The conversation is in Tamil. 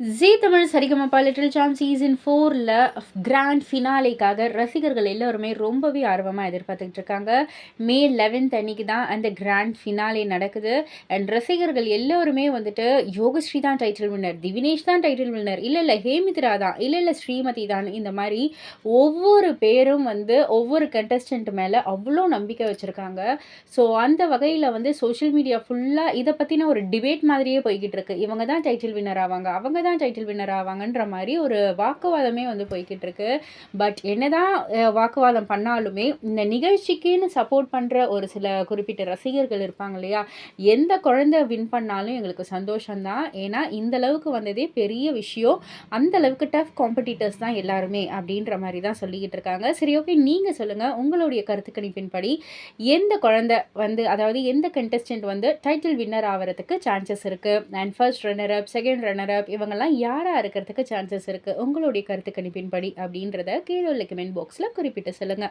ஜீ Tamil Sarigamapa little champ season 4ல கிராண்ட் ஃபினாலேக்காக ரசிகர்கள் எல்லோருமே ரொம்பவே ஆர்வமா எதிர்பார்த்துக்கிட்டு இருக்காங்க. மே 11th அன்னைக்கு தான் அந்த கிராண்ட் ஃபினாலே நடக்குது. அண்ட் ரசிகர்கள் எல்லோருமே வந்துட்டு யோகஸ்ரீ தான் டைட்டில் வின்னர், திவினேஷ் தான் டைட்டில் வின்னர், இல்ல ஹேமித்ரா தான், இல்ல ஸ்ரீமதி தான். இந்த மாரி ஒவ்வொரு பேரும் வந்து ஒவ்வொரு கண்டஸ்டன்ட் மேல அவ்ளோ நம்பிக்கை வச்சிருக்காங்க. ஸோ அந்த வகையில வந்து சோஷியல் மீடியா ஃபுல்லா இத பத்தின ஒரு டிபேட் மாதிரியே போய்க்கிட்டு இருக்கு. இவங்க தான் டைட்டில் வின்னர் ஆவாங்க, அவங்க தான் டைட்டில் வின்னர் ஆவாங்கன்ற மாரி ஒரு வாக்குவாதமே வந்து போய்க்கிட்டு இருக்கு. பட் என்னதான் வாக்குவாதம் பண்ணாலுமே, இந்த நிகழ்ச்சிக்குன்னு சப்போர்ட் பண்ற ஒரு சில குறிப்பிட்ட ரசிகர்கள் இருப்பாங்க இல்லையா? எந்த குழந்தை வின் பண்ணாலும் எங்களுக்கு சந்தோஷம் தான். ஏன்னா, இந்த அளவுக்கு வந்ததே பெரிய விஷயம். அந்த அளவுக்கு டஃப் காம்படிட்டர்ஸ் தான் எல்லாருமே அப்படின்ற மாரி தான் சொல்லிக்கிட்டு இருக்காங்க. சரி, ஓகே, நீங்க சொல்லுங்க. உங்களுடைய கருத்து கணிப்பின்படி எந்த குழந்தை வந்து, அதாவது எந்த கண்டஸ்டன்ட் வந்து டைட்டில் வின்னர் ஆவறதுக்கு சான்சஸ் இருக்கு? And first runner up, second runner up இவங்கலாம் யாரா இருக்கிறதுக்கு சான்சஸ் இருக்கு? உங்களுடைய கருத்து கணிப்பின்படி அப்படின்றத கீழ உள்ள கமெண்ட் பாக்ஸ்ல குறிப்பிட்டு சொல்லுங்க.